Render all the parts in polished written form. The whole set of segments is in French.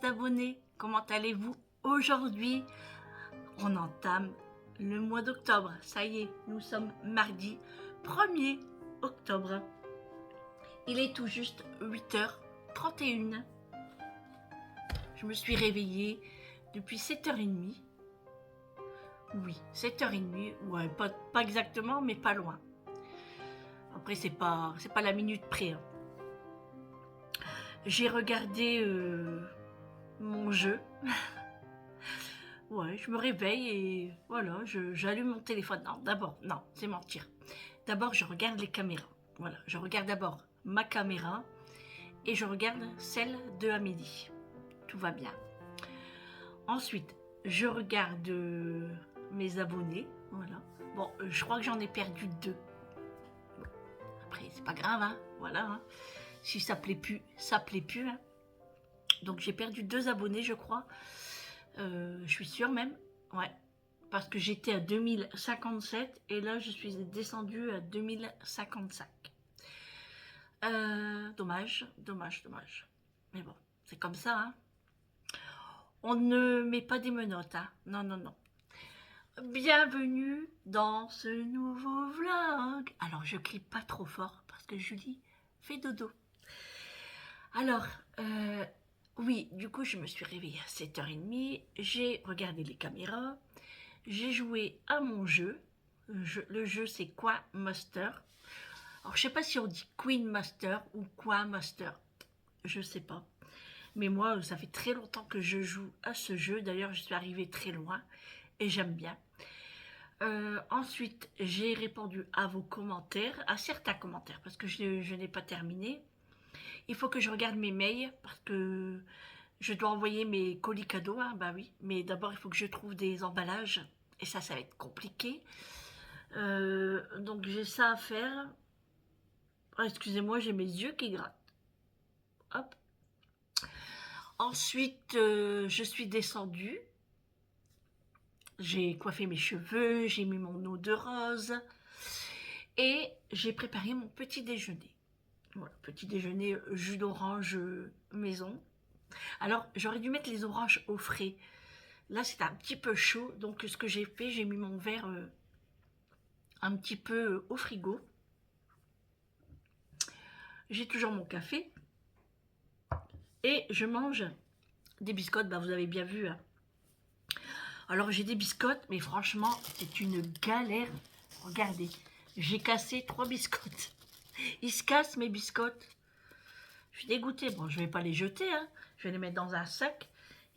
abonnés, comment allez-vous aujourd'hui? On entame le mois d'octobre, ça y est, nous sommes mardi 1er octobre. Il est tout juste 8h31. Je me suis réveillée depuis 7h30. Oui, 7h30, ouais, pas exactement, mais pas loin. Après, c'est pas la minute près. Hein. J'ai regardé mon jeu. Ouais, je me réveille et voilà, j'allume mon téléphone. Non, d'abord, non, c'est mentir. D'abord, je regarde les caméras. Voilà, je regarde d'abord ma caméra et je regarde celle de Amélie. Tout va bien. Ensuite, je regarde mes abonnés. Voilà. Bon, je crois que j'en ai perdu 2. Bon, après, c'est pas grave, hein. Voilà. Hein. Si ça plaît plus, ça plaît plus. Hein. Donc, j'ai perdu 2 abonnés, je crois. Je suis sûre même. Ouais. Parce que j'étais à 2057 et là, je suis descendue à 2055. Dommage. Mais bon, c'est comme ça, hein. On ne met pas des menottes, hein. Non. Bienvenue dans ce nouveau vlog. Alors, je clique pas trop fort parce que Julie fait dodo. Alors, oui, du coup, je me suis réveillée à 7h30. J'ai regardé les caméras. J'ai joué à mon jeu. Le jeu, c'est Quoi Master. Alors, je sais pas si on dit Queen Master ou Quoi Master. Je sais pas. Mais moi, ça fait très longtemps que je joue à ce jeu. D'ailleurs, je suis arrivée très loin et j'aime bien. Ensuite, j'ai répondu à vos commentaires, à certains commentaires, parce que je n'ai pas terminé. Il faut que je regarde mes mails, parce que je dois envoyer mes colis cadeaux, hein, bah oui. Mais d'abord, il faut que je trouve des emballages, et ça va être compliqué. Donc, j'ai ça à faire. Oh, excusez-moi, j'ai mes yeux qui grattent. Hop. Ensuite, je suis descendue. J'ai coiffé mes cheveux, j'ai mis mon eau de rose et j'ai préparé mon petit déjeuner. Voilà, petit déjeuner jus d'orange maison. Alors, j'aurais dû mettre les oranges au frais. Là, c'est un petit peu chaud, donc ce que j'ai fait, j'ai mis mon verre un petit peu au frigo. J'ai toujours mon café et je mange des biscottes, bah, vous avez bien vu. Hein. Alors, j'ai des biscottes, mais franchement, c'est une galère. Regardez, j'ai cassé 3 biscottes. Ils se cassent mes biscottes. Je suis dégoûtée. Bon, je vais pas les jeter. Hein. Je vais les mettre dans un sac.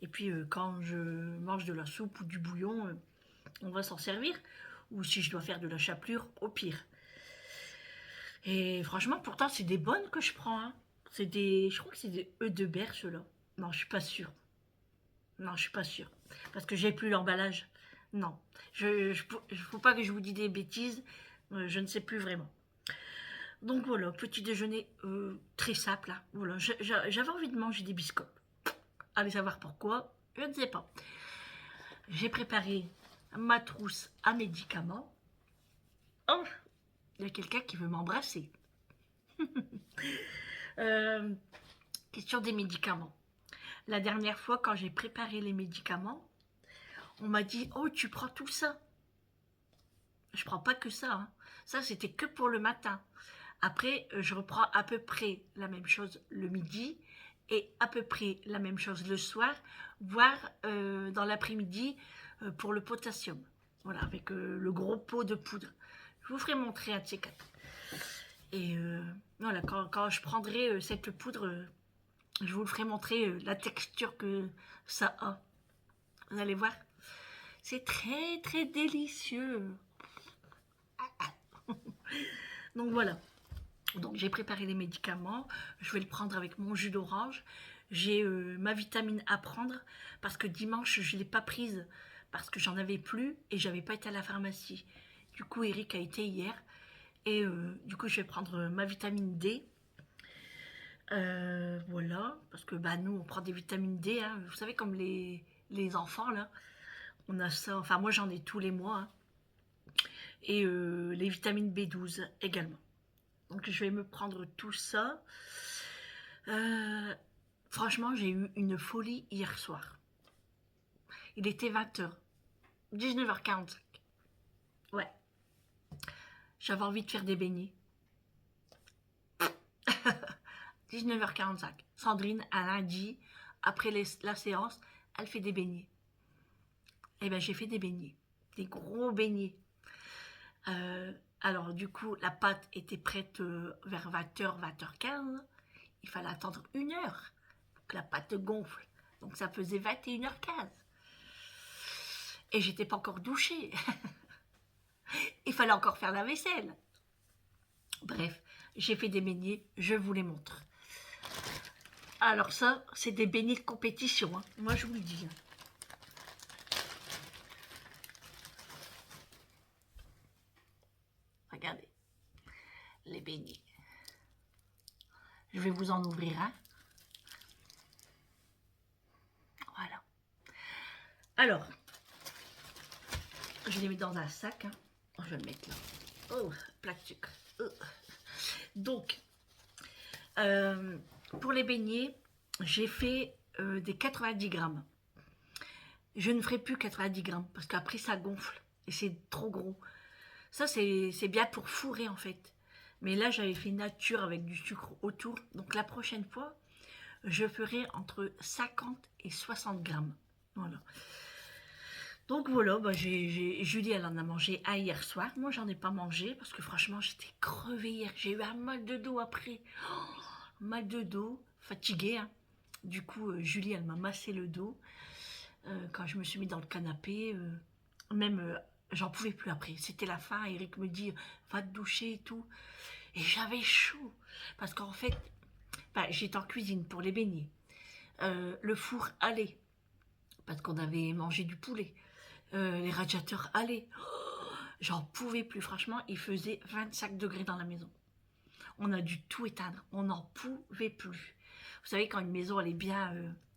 Et puis, quand je mange de la soupe ou du bouillon, on va s'en servir. Ou si je dois faire de la chapelure, au pire. Et franchement, pourtant, c'est des bonnes que je prends. Hein. Je crois que c'est des œufs de berre, ceux-là. Non, je suis pas sûre. Non, je suis pas sûre. Parce que j'ai plus l'emballage. Non. Faut pas que je vous dise des bêtises. Je ne sais plus vraiment. Donc voilà, petit déjeuner très simple. Hein. Voilà, j'avais envie de manger des biscottes. Allez savoir pourquoi, je ne sais pas. J'ai préparé ma trousse à médicaments. Oh, il y a quelqu'un qui veut m'embrasser. Question des médicaments. La dernière fois, quand j'ai préparé les médicaments, on m'a dit « Oh, tu prends tout ça ?» Je prends pas que ça. Hein. Ça, c'était que pour le matin. Après, je reprends à peu près la même chose le midi et à peu près la même chose le soir, voire dans l'après-midi pour le potassium. Voilà, avec le gros pot de poudre. Je vous ferai montrer un de ces quatre. Et voilà, quand je prendrai cette poudre, je vous le ferai montrer la texture que ça a. Vous allez voir. C'est très très délicieux. Donc voilà. Donc j'ai préparé les médicaments, je vais le prendre avec mon jus d'orange. J'ai ma vitamine à prendre parce que dimanche je ne l'ai pas prise parce que j'en avais plus et j'avais pas été à la pharmacie. Du coup Eric a été hier et du coup je vais prendre ma vitamine D. Voilà, parce que bah, nous on prend des vitamines D, hein. Vous savez comme les enfants là, on a ça, enfin moi j'en ai tous les mois. Hein. Et les vitamines B12 également. Donc je vais me prendre tout ça. Franchement, j'ai eu une folie hier soir. Il était 20h, 19h45. Ouais, j'avais envie de faire des beignets. 19h45. Sandrine, un lundi, après la séance, elle fait des beignets. Eh bien, j'ai fait des beignets. Des gros beignets. Alors, du coup, la pâte était prête vers 20h, 20h15. Il fallait attendre 1 heure pour que la pâte gonfle. Donc, ça faisait 21h15. Et j'étais pas encore douchée. Il fallait encore faire la vaisselle. Bref, j'ai fait des beignets, je vous les montre. Alors ça, c'est des beignets de compétition, hein. Moi je vous le dis. Regardez, les beignets. Je vais vous en ouvrir un. Voilà. Alors, je les mets dans un sac, hein. Je vais le mettre là. Oh, plaque de sucre. Oh. Donc, pour les beignets, j'ai fait des 90 grammes. Je ne ferai plus 90 grammes parce qu'après ça gonfle et c'est trop gros. Ça, c'est bien pour fourrer en fait. Mais là, j'avais fait nature avec du sucre autour. Donc la prochaine fois, je ferai entre 50 et 60 grammes. Voilà. Donc voilà, bah, Julie, elle en a mangé un hier soir. Moi, j'en ai pas mangé parce que franchement, j'étais crevée hier. J'ai eu un mal de dos après. Oh, mal de dos, fatiguée, hein. Du coup, Julie, elle m'a massé le dos. Quand je me suis mis dans le canapé, même j'en pouvais plus après. C'était la fin. Eric me dit, va te doucher et tout. Et j'avais chaud. Parce qu'en fait, bah, j'étais en cuisine pour les beignets. Le four allait. Parce qu'on avait mangé du poulet. Les radiateurs allaient. Oh, j'en pouvais plus. Franchement, il faisait 25 degrés dans la maison. On a dû tout éteindre. On n'en pouvait plus. Vous savez, quand une maison elle est bien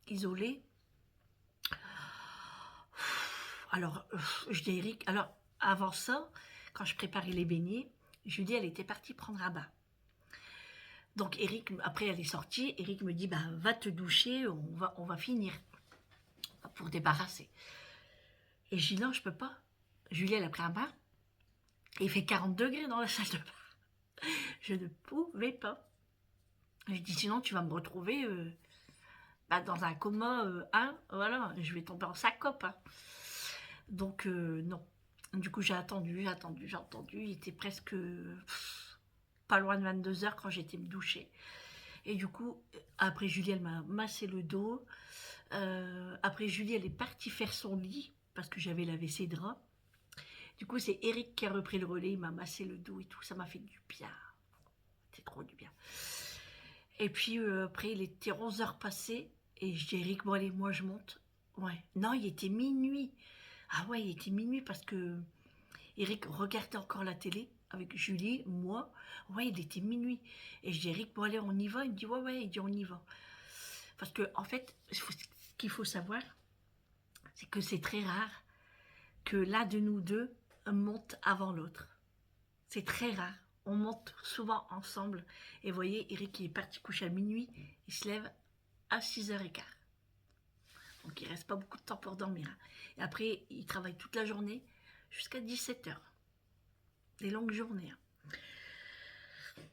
isolée. Alors, je dis à Eric, alors avant ça, quand je préparais les beignets, Julie, elle était partie prendre un bain. Donc Eric, après elle est sortie, Eric me dit, bah, va te doucher, on va finir pour débarrasser. Et je dis, non, je peux pas. Julie, elle a pris un bain, et il fait 40 degrés dans la salle de bain. Je ne pouvais pas. Je dis, sinon tu vas me retrouver bah, dans un coma, voilà, je vais tomber en syncope. Hein. Donc non. Du coup, j'ai attendu. Il était presque pas loin de 22h quand j'étais me doucher. Et du coup, après Julie, elle m'a massé le dos. Après Julie, elle est partie faire son lit parce que j'avais lavé ses draps. Du coup, c'est Eric qui a repris le relais. Il m'a massé le dos et tout. Ça m'a fait du bien. C'était trop du bien. Et puis après, il était 11h passées. Et je dis, Eric, bon allez, moi je monte. Ouais. Non, il était minuit. Ah ouais, il était minuit parce que Eric regardait encore la télé avec Julie, moi. Ouais, il était minuit. Et je dis, Eric, bon allez, on y va. Il me dit, ouais, il dit, on y va. Parce que en fait, ce qu'il faut savoir, c'est que c'est très rare que l'un de nous deux monte avant l'autre. C'est très rare. On monte souvent ensemble. Et vous voyez, Eric il est parti coucher à minuit. Il se lève à 6h15. Donc il ne reste pas beaucoup de temps pour dormir. Et après, il travaille toute la journée jusqu'à 17h. Des longues journées.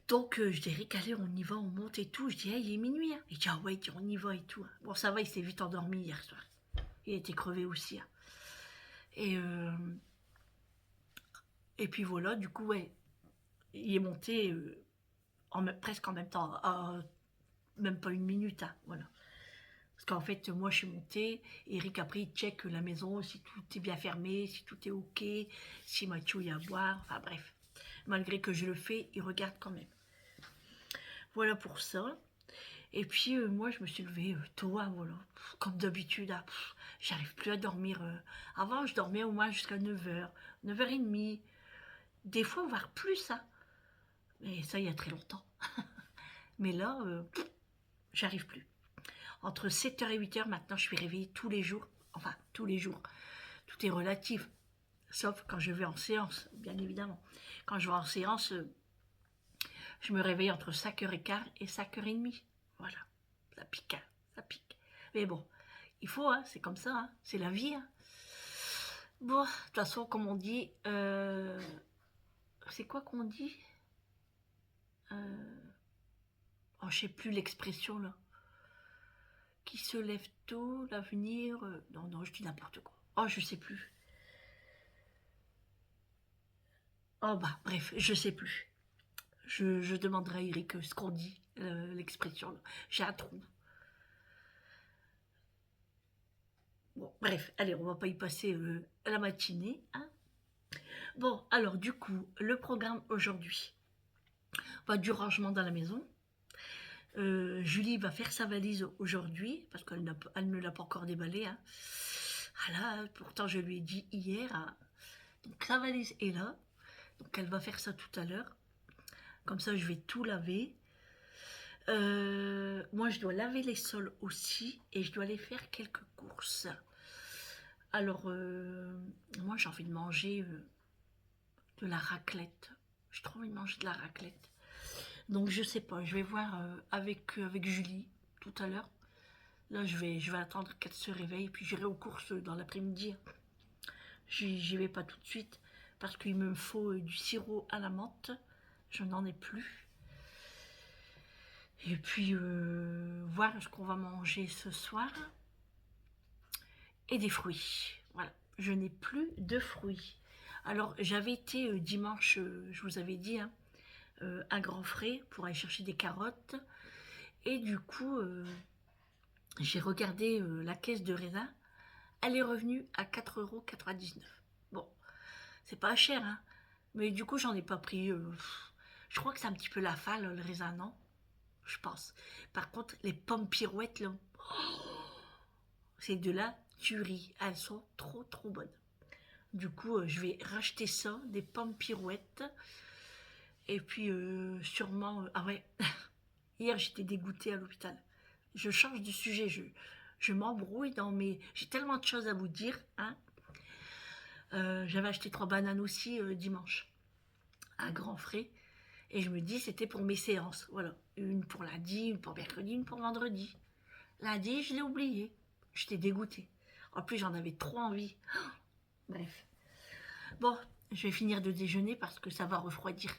Donc je dis, Eric, allez, on y va, on monte et tout. Je dis, hey, il est minuit. Hein. Il dit, ah ouais, on y va et tout. Bon, ça va, il s'est vite endormi hier soir. Il était crevé aussi. Hein. Et puis voilà, du coup, ouais, il est monté presque en même temps, même pas une minute, hein, voilà. Parce qu'en fait, moi, je suis montée, Eric, après, il check la maison, si tout est bien fermé, si tout est OK, si Mathieu y a à boire, enfin bref. Malgré que je le fais, il regarde quand même. Voilà pour ça. Et puis, moi, je me suis levée tôt, hein, voilà. Comme d'habitude, hein, j'arrive plus à dormir. Avant, je dormais au moins jusqu'à 9h, 9h30. Des fois, voire plus, hein. Mais ça, il y a très longtemps. Mais là, j'arrive plus. Entre 7h et 8h, maintenant, je suis réveillée tous les jours. Enfin, tous les jours. Tout est relatif. Sauf quand je vais en séance, bien évidemment. Quand je vais en séance, je me réveille entre 5h15 et 5h30. Voilà. Ça pique. ça pique. Mais bon, il faut, hein, c'est comme ça, hein, c'est la vie. Hein. Bon, de toute façon, comme on dit, c'est quoi qu'on dit oh, je sais plus l'expression là. Qui se lève tôt, l'avenir... Non, non, je dis n'importe quoi. Oh, je sais plus. Oh bah, bref, je sais plus. Je demanderai à Eric ce qu'on dit, l'expression. J'ai un trou. Bon, bref, allez, on va pas y passer la matinée. Hein. Bon, alors du coup, le programme aujourd'hui. Du rangement dans la maison. Julie va faire sa valise aujourd'hui, parce qu'elle ne l'a pas encore déballée. Hein. Voilà, pourtant je lui ai dit hier. Hein. Donc sa valise est là. Donc elle va faire ça tout à l'heure. Comme ça, je vais tout laver. Moi, je dois laver les sols aussi. Et je dois aller faire quelques courses. Alors, moi, j'ai envie de manger de la raclette. J'ai trop envie de manger de la raclette. Donc, je sais pas. Je vais voir avec Julie tout à l'heure. Là, je vais attendre qu'elle se réveille. Puis, j'irai aux courses dans l'après-midi. J'y vais pas tout de suite. Parce qu'il me faut du sirop à la menthe. Je n'en ai plus. Et puis, voir ce qu'on va manger ce soir. Et des fruits. Voilà. Je n'ai plus de fruits. Alors, j'avais été dimanche, je vous avais dit, hein, à Grand Frais pour aller chercher des carottes. Et du coup, j'ai regardé la caisse de raisin. Elle est revenue à 4,99 €. Bon, c'est pas cher, hein. Mais du coup, j'en ai pas pris. Je crois que c'est un petit peu la falle, le raisin, non? Je pense. Par contre, les pommes pirouettes, là, c'est de la tuerie. Elles sont trop, trop bonnes. Du coup, je vais racheter ça, des pommes pirouettes. Et puis, sûrement... ah ouais, hier, j'étais dégoûtée à l'hôpital. Je change de sujet, je m'embrouille dans mes... J'ai tellement de choses à vous dire, hein. J'avais acheté 3 bananes aussi dimanche, à Grand Frais. Et je me dis, c'était pour mes séances. Voilà, une pour lundi, une pour mercredi, une pour vendredi. Lundi, je l'ai oublié. J'étais dégoûtée. En plus, j'en avais trop envie. Bref. Bon, je vais finir de déjeuner parce que ça va refroidir.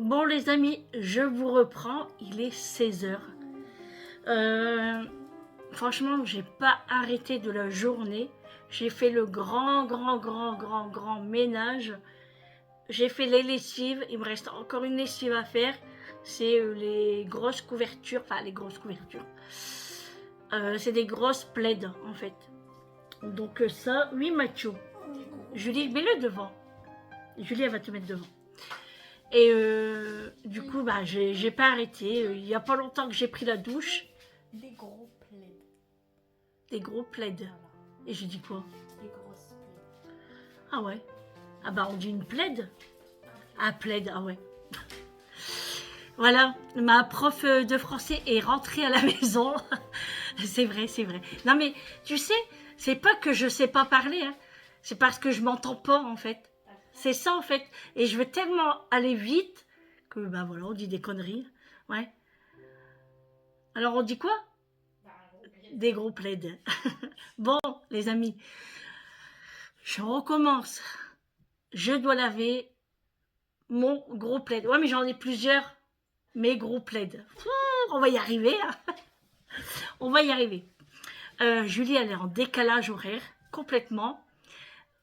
Bon les amis, je vous reprends, il est 16 h. Franchement, j'ai pas arrêté de la journée. J'ai fait le grand ménage. J'ai fait les lessives, il me reste encore une lessive à faire. C'est les grosses couvertures, enfin les grosses couvertures. C'est des grosses plaids en fait. Donc ça, oui Mathieu. Julie, mets-le devant. Julie, elle va te mettre devant. Et du coup, bah, j'ai pas arrêté. Il y a pas longtemps que j'ai pris la douche. Des gros plaids. Des gros plaids. Voilà. Et j'ai dit quoi? Des grosses plaids. Ah ouais. Ah bah on dit une plaide. Ah plaid, ah ouais. Voilà, ma prof de français est rentrée à la maison. C'est vrai, c'est vrai. Non mais tu sais, c'est pas que je sais pas parler, hein. C'est parce que je m'entends pas en fait. C'est ça en fait. Et je veux tellement aller vite que bah voilà, on dit des conneries. Ouais. Alors on dit quoi? Des gros plaids. Bon, les amis, je recommence. Je dois laver mon gros plaid. Ouais, mais j'en ai plusieurs. Mes gros plaids. On va y arriver. Hein. On va y arriver. Julie, elle est en décalage horaire, complètement.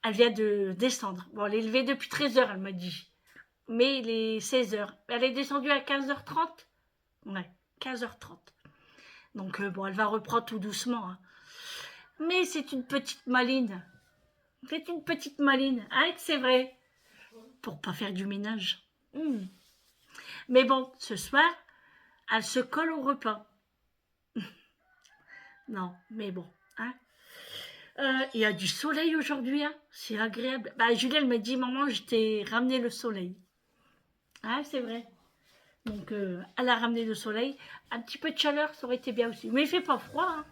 Elle vient de descendre. Bon, elle est levée depuis 13 h, elle m'a dit. Mais il est 16 h. Elle est descendue à 15 h 30. Ouais, 15 h 30. Donc, bon, elle va reprendre tout doucement. Hein. Mais c'est une petite maline. C'est une petite maline. Ah, c'est vrai. Pour pas faire du ménage. Mais bon, ce soir, elle se colle au repas. Non, mais bon. Hein. Il y a du soleil aujourd'hui, hein. C'est agréable. Bah, Julie, elle m'a dit, maman, je t'ai ramené le soleil. Ah, c'est vrai. Donc, elle a ramené le soleil. Un petit peu de chaleur, ça aurait été bien aussi. Mais il fait pas froid. Hein.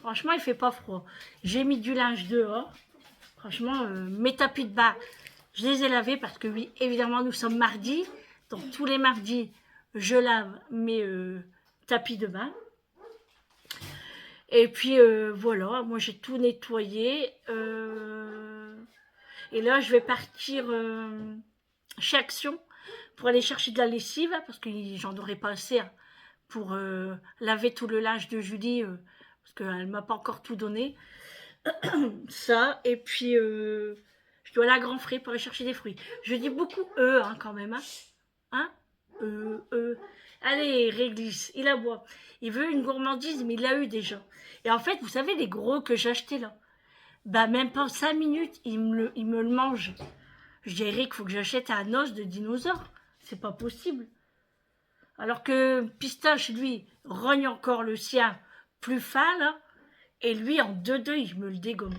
Franchement, il fait pas froid. J'ai mis du linge dehors. Franchement, mes tapis de bain, je les ai lavés parce que oui, évidemment, nous sommes mardi. Donc, tous les mardis, je lave mes tapis de bain. Et puis voilà, moi j'ai tout nettoyé. Et là, je vais partir chez Action pour aller chercher de la lessive parce que j'en aurais pas assez hein, pour laver tout le linge de Julie parce qu'elle ne m'a pas encore tout donné. Ça, et puis je dois aller à Grand Frais pour aller chercher des fruits. Je dis beaucoup hein, quand même. Hein, Allez, réglisse, il aboie. Il veut une gourmandise, mais il l'a eu déjà. Et en fait, vous savez, les gros que j'ai achetés là, bah même pas 5 minutes, il me le mange. Je dis, Eric, il faut que j'achète un os de dinosaure. C'est pas possible. Alors que Pistache, lui, rogne encore le sien plus fin, là, et lui, en deux, il me le dégomme.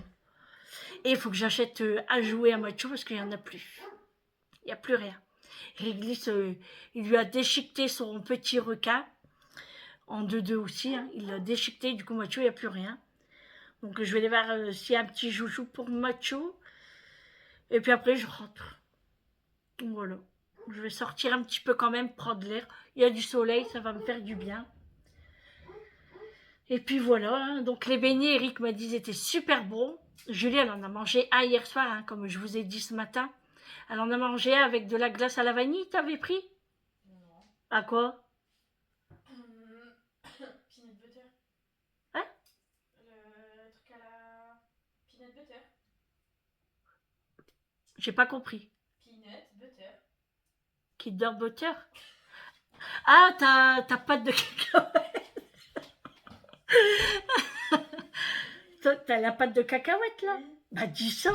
Et il faut que j'achète à jouer à Macho parce qu'il n'y en a plus. Il n'y a plus rien. Réglisse, il lui a déchiqueté son petit requin. En deux aussi, hein. Il l'a déchiqueté, du coup Macho, il n'y a plus rien. Donc je vais aller voir s'il y a un petit joujou pour Macho. Et puis après, je rentre. Donc voilà. Je vais sortir un petit peu quand même, prendre l'air. Il y a du soleil, ça va me faire du bien. Et puis voilà. Hein. Donc les beignets, Eric m'a dit, ils étaient super bons. Julie, elle en a mangé un hier soir, hein, comme je vous ai dit ce matin. Elle en a mangé un avec de la glace à la vanille, t'avais pris? Non. À quoi? Peanut butter. Hein? Le truc à la peanut butter. J'ai pas compris. Peanut butter. Kinder Butter? Ah, ta pâte de cacahuète. T'as la pâte de cacahuète là? Bah dis ça.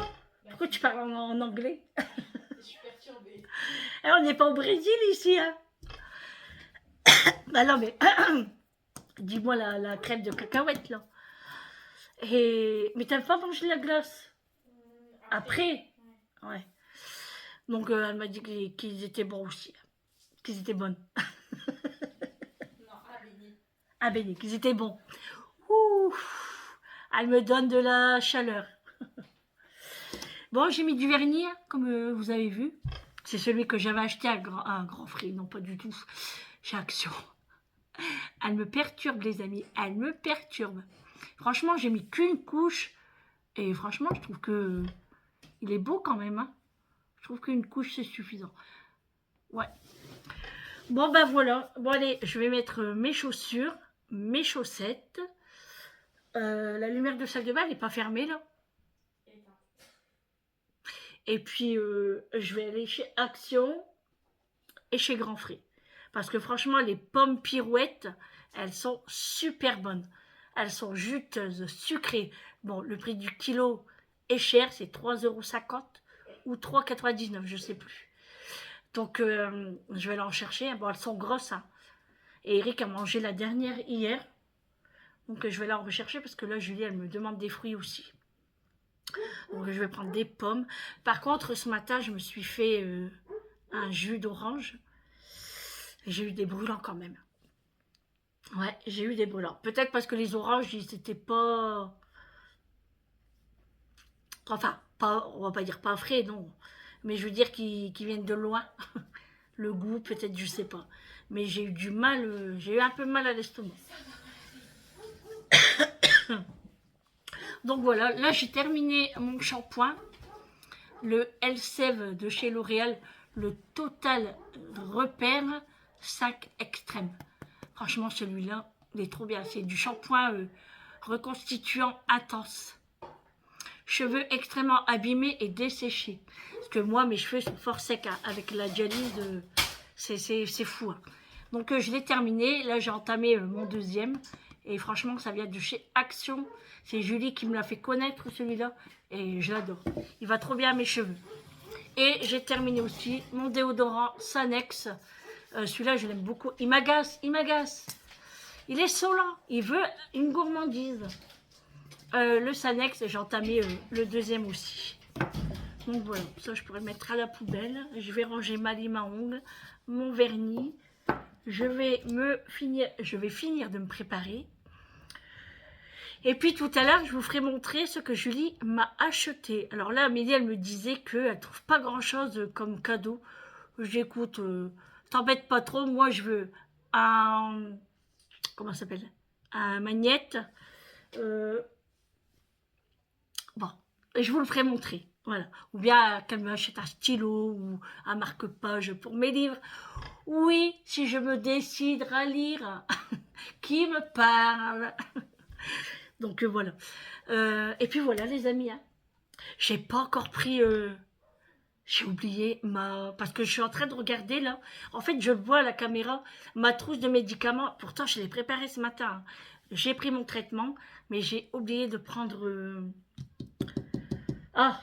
Pourquoi tu parles en anglais? Je suis perturbée. Eh, on n'est pas au Brésil ici, hein? Bah non, mais dis-moi la crème de cacahuète là. Mais t'as pas mangé la glace? Après? Ouais. Donc elle m'a dit qu'ils étaient bons aussi. Qu'ils étaient bonnes. Non, à béni. Ah ben, qu'ils étaient bons. Ouh, elle me donne de la chaleur. Bon, j'ai mis du vernis, hein, comme vous avez vu. C'est celui que j'avais acheté à Grand Frais. Non, pas du tout. Chez Action. Elle me perturbe, les amis. Elle me perturbe. Franchement, j'ai mis qu'une couche. Et franchement, je trouve que il est beau quand même. Hein. Je trouve qu'une couche, c'est suffisant. Ouais. Bon, bah voilà. Bon, allez, je vais mettre mes chaussures, mes chaussettes. La lumière de salle de bain n'est pas fermée, là. Éteinte. Et puis, je vais aller chez Action et chez Grand Frais. Parce que franchement, les pommes pirouettes, elles sont super bonnes. Elles sont juteuses, sucrées. Bon, le prix du kilo est cher, c'est 3,50 € ou 3,99 €, je ne sais plus. Donc, je vais aller en chercher. Bon, elles sont grosses, hein. Et Eric a mangé la dernière hier. Donc, je vais la rechercher parce que là, Julie, elle me demande des fruits aussi. Donc, je vais prendre des pommes. Par contre, ce matin, je me suis fait un jus d'orange. J'ai eu des brûlants quand même. Ouais, j'ai eu des brûlants. Peut-être parce que les oranges, ils n'étaient pas... Enfin, pas, on va pas dire pas frais, non. Mais je veux dire qu'ils viennent de loin. Le goût, peut-être, je sais pas. Mais j'ai eu du mal, j'ai eu un peu mal à l'estomac. Donc voilà, là j'ai terminé mon shampoing. Le Elseve de chez L'Oréal, le Total Repère 5 Extrême. Franchement, celui-là, il est trop bien. C'est du shampoing reconstituant intense. Cheveux extrêmement abîmés et desséchés. Parce que moi, mes cheveux sont fort secs, hein. Avec la dialyse, c'est fou, hein. Donc, je l'ai terminé. Là, j'ai entamé mon deuxième. Et franchement, ça vient de chez Action. C'est Julie qui me l'a fait connaître, celui-là. Et je l'adore. Il va trop bien à mes cheveux. Et j'ai terminé aussi mon déodorant Sanex. Celui-là, je l'aime beaucoup. Il m'agace, il m'agace. Il est saoulant. Il veut une gourmandise. Le Sanex, j'ai entamé le deuxième aussi. Donc voilà, ça je pourrais le mettre à la poubelle. Je vais ranger ma lime à ongles, mon vernis. Je vais finir de me préparer. Et puis tout à l'heure, je vous ferai montrer ce que Julie m'a acheté. Alors là, Amélie, elle me disait qu'elle ne trouve pas grand-chose comme cadeau. J'écoute, t'embête pas trop, moi je veux un... Comment ça s'appelle? Un magnète. Bon, et je vous le ferai montrer. Voilà. Ou bien qu'elle m'achète un stylo ou un marque-page pour mes livres. Oui, si je me décide à lire, qui me parle. Donc voilà. Et puis voilà les amis. Hein. J'ai pas encore pris... j'ai oublié ma... Parce que je suis en train de regarder là. En fait, je vois à la caméra ma trousse de médicaments. Pourtant, je l'ai préparée ce matin. J'ai pris mon traitement, mais j'ai oublié de prendre... Ah,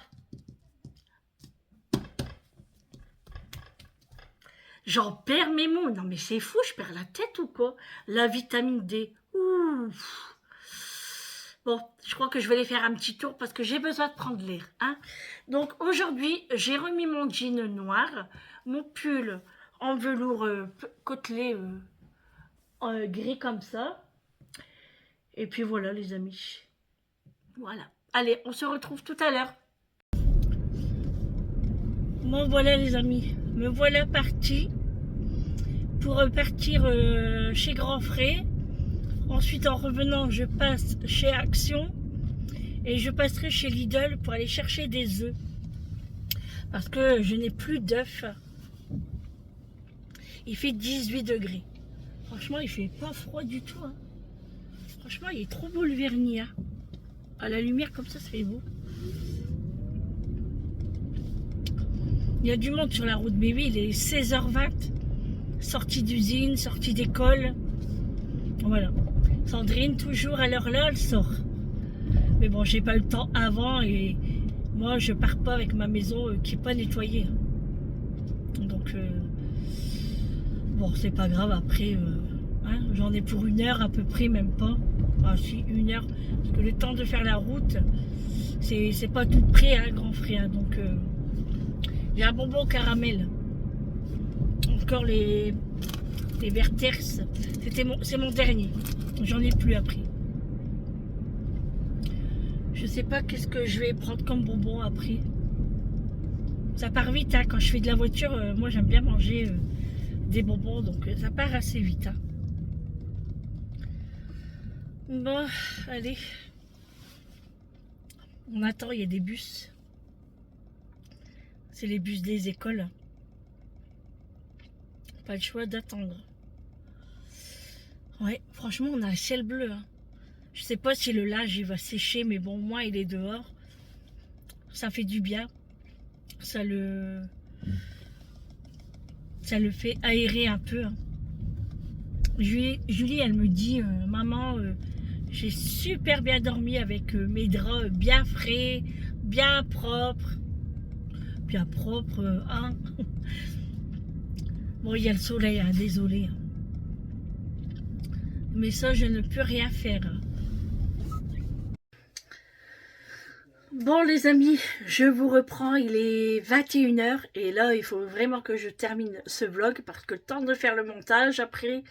j'en perds mes mots. Non mais c'est fou, je perds la tête ou quoi? La vitamine D. Ouf. Bon, je crois que je vais aller faire un petit tour parce que j'ai besoin de prendre l'air. Hein. Donc aujourd'hui, j'ai remis mon jean noir, mon pull en velours côtelé gris comme ça. Et puis voilà les amis. Voilà. Allez, on se retrouve tout à l'heure. Bon voilà les amis, me voilà parti pour partir chez Grand Frais. Ensuite en revenant je passe chez Action et je passerai chez Lidl pour aller chercher des œufs. Parce que je n'ai plus d'œufs. Il fait 18 degrés. Franchement il fait pas froid du tout. Hein. Franchement il est trop beau le vernis. Hein. À la lumière comme ça fait beau. Il y a du monde sur la route, mais oui, il est 16h20, sortie d'usine, sortie d'école. Voilà. Sandrine, toujours à l'heure là, elle sort. Mais bon, j'ai pas eu le temps avant et moi, je pars pas avec ma maison qui n'est pas nettoyée. Donc, bon, c'est pas grave. Après, hein, j'en ai pour 1 heure à peu près, même pas. Ah si, 1 heure. Parce que le temps de faire la route, c'est pas tout près, hein, Grand Frais. Hein, donc... j'ai un bonbon caramel. Encore les Werther's. C'est mon dernier. J'en ai plus après. Je sais pas qu'est-ce que je vais prendre comme bonbon après. Ça part vite. Hein. Quand je fais de la voiture, moi j'aime bien manger des bonbons. Donc ça part assez vite. Hein. Bon, allez. On attend, il y a des bus. C'est les bus des écoles. Pas le choix d'attendre. Ouais, franchement, on a un ciel bleu. Hein. Je sais pas si le linge il va sécher, mais bon, moi, il est dehors. Ça fait du bien. Ça le, ça le fait aérer un peu. Hein. Julie, elle me dit, maman, j'ai super bien dormi avec mes draps bien frais, bien propres. Bien propres, hein. Bon, il y a le soleil, hein, désolé. Hein. Mais ça, je ne peux rien faire. Bon les amis, je vous reprends, il est 21 h et là il faut vraiment que je termine ce vlog parce que le temps de faire le montage, après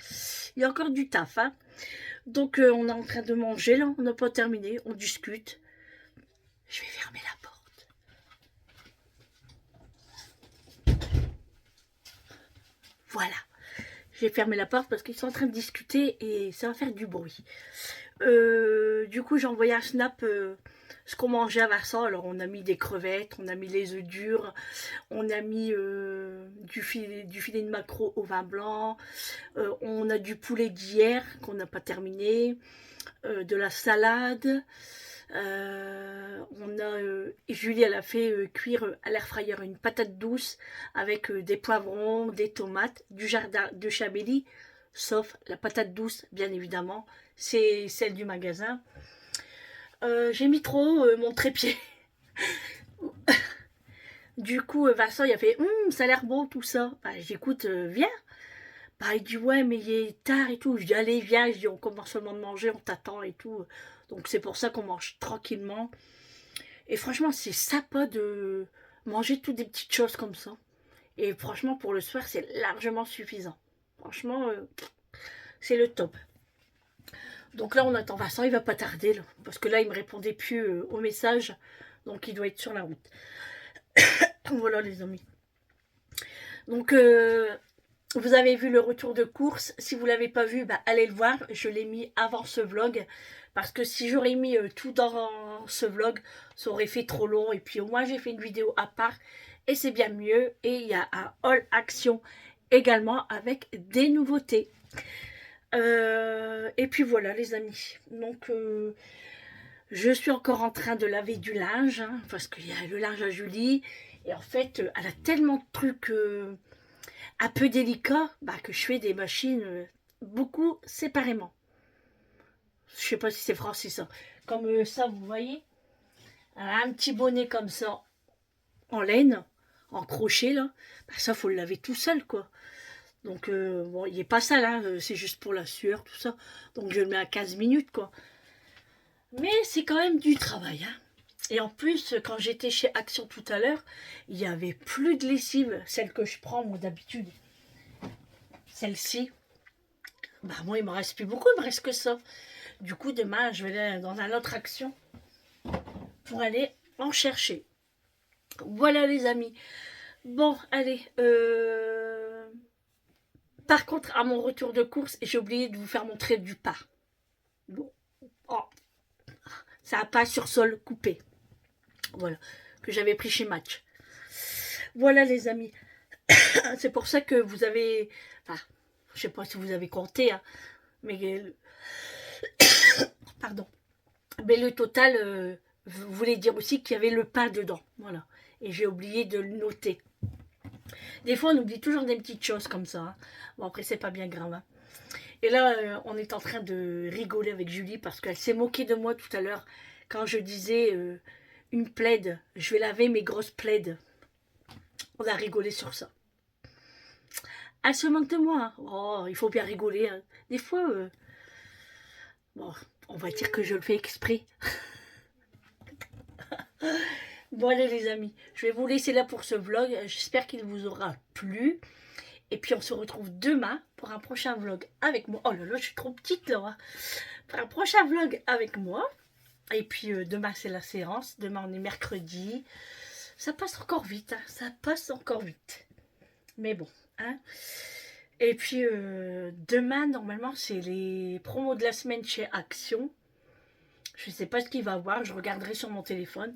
il y a encore du taf. Hein. Donc on est en train de manger là, on n'a pas terminé, on discute. Je vais fermer la porte. Voilà, j'ai fermé la porte parce qu'ils sont en train de discuter et ça va faire du bruit. Du coup j'ai envoyé un snap... ce qu'on mangeait à Vincent. Alors on a mis des crevettes, on a mis les œufs durs, on a mis du filet de maquereau au vin blanc, on a du poulet d'hier qu'on n'a pas terminé, de la salade, on a Julie elle a fait cuire à l'air fryer une patate douce avec des poivrons, des tomates, du jardin de Chablis, sauf la patate douce bien évidemment, c'est celle du magasin. J'ai mis trop mon trépied. Du coup, Vincent, il a fait ça a l'air bon tout ça. Bah, j'écoute, viens. Bah, il dit ouais, mais il est tard et tout. Je dis allez, viens. Je dis on commence seulement de manger, on t'attend et tout. Donc, c'est pour ça qu'on mange tranquillement. Et franchement, c'est sympa de manger toutes des petites choses comme ça. Et franchement, pour le soir, c'est largement suffisant. Franchement, c'est le top. Donc là, on attend Vincent, il va pas tarder, là, parce que là, il me répondait plus au message, donc il doit être sur la route. Voilà, les amis. Donc, vous avez vu le retour de course. Si vous l'avez pas vu, bah, allez le voir. Je l'ai mis avant ce vlog, parce que si j'aurais mis tout dans ce vlog, ça aurait fait trop long. Et puis, au moins, j'ai fait une vidéo à part, et c'est bien mieux. Et il y a un haul action également, avec des nouveautés. Et puis voilà les amis, donc je suis encore en train de laver du linge, hein, parce qu'il y a le linge à Julie, et en fait elle a tellement de trucs un peu délicats bah, que je fais des machines beaucoup séparément. Je sais pas si c'est français ça, comme ça vous voyez, elle a un petit bonnet comme ça, en laine, en crochet là, bah, ça faut le laver tout seul quoi. Donc, bon, il n'est pas sale, hein, c'est juste pour la sueur, tout ça. Donc, je le mets à 15 minutes, quoi. Mais c'est quand même du travail, hein. Et en plus, quand j'étais chez Action tout à l'heure, il n'y avait plus de lessive, celle que je prends, moi, d'habitude. Celle-ci, bah, moi, il me reste plus beaucoup, il me reste que ça. Du coup, demain, je vais aller dans un autre Action pour aller en chercher. Voilà, les amis. Bon, allez, par contre, à mon retour de course, j'ai oublié de vous faire montrer du pain. Bon. Oh. C'est un pain sur sol coupé. Voilà. Que j'avais pris chez Match. Voilà les amis. C'est pour ça que vous avez... Enfin, je sais pas si vous avez compté, hein, mais... Pardon. Mais le total voulait dire aussi qu'il y avait le pain dedans. Voilà. Et j'ai oublié de le noter. Des fois, on oublie toujours des petites choses comme ça. Hein. Bon, après, c'est pas bien grave. Hein. Et là, on est en train de rigoler avec Julie parce qu'elle s'est moquée de moi tout à l'heure quand je disais une plaide. Je vais laver mes grosses plaides. On a rigolé sur ça. Elle se moque de moi. Hein. Oh, il faut bien rigoler. Hein. Des fois, bon, on va dire que je le fais exprès. Bon allez les amis, je vais vous laisser là pour ce vlog. J'espère qu'il vous aura plu. Et puis on se retrouve demain pour un prochain vlog avec moi. Oh là là, je suis trop petite là. Hein. Pour un prochain vlog avec moi. Et puis demain c'est la séance. Demain on est mercredi. Ça passe encore vite. Hein. Ça passe encore vite. Mais bon. Hein. Et puis demain normalement c'est les promos de la semaine chez Action. Je ne sais pas ce qu'il va voir, je regarderai sur mon téléphone.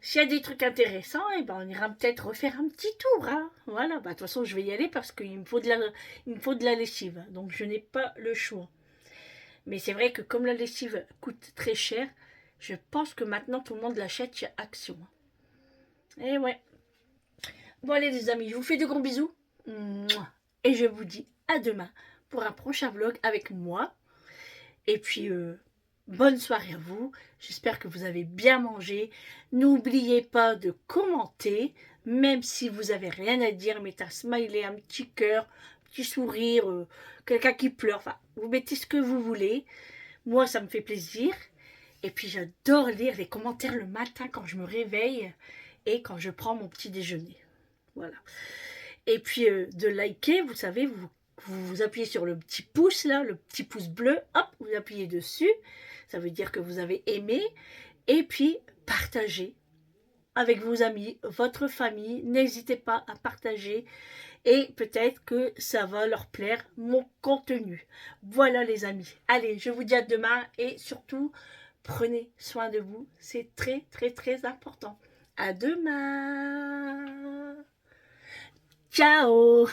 S'il y a des trucs intéressants, eh ben, on ira peut-être refaire un petit tour. Hein. Voilà, bah, de toute façon, je vais y aller parce qu'il me faut de la lessive. Donc, je n'ai pas le choix. Mais c'est vrai que comme la lessive coûte très cher, je pense que maintenant, tout le monde l'achète chez Action. Et ouais. Bon, allez, les amis, je vous fais de gros bisous. Et je vous dis à demain pour un prochain vlog avec moi. Et puis, bonne soirée à vous. J'espère que vous avez bien mangé. N'oubliez pas de commenter. Même si vous n'avez rien à dire, mettez un smiley, un petit cœur, un petit sourire, quelqu'un qui pleure. Enfin, vous mettez ce que vous voulez. Moi, ça me fait plaisir. Et puis, j'adore lire les commentaires le matin quand je me réveille et quand je prends mon petit déjeuner. Voilà. Et puis, de liker, vous savez, vous appuyez sur le petit pouce là, le petit pouce bleu, hop, vous appuyez dessus, ça veut dire que vous avez aimé, et puis partagez avec vos amis, votre famille, n'hésitez pas à partager, et peut-être que ça va leur plaire, mon contenu. Voilà les amis, allez, je vous dis à demain, et surtout, prenez soin de vous, c'est très très très important. À demain. Ciao.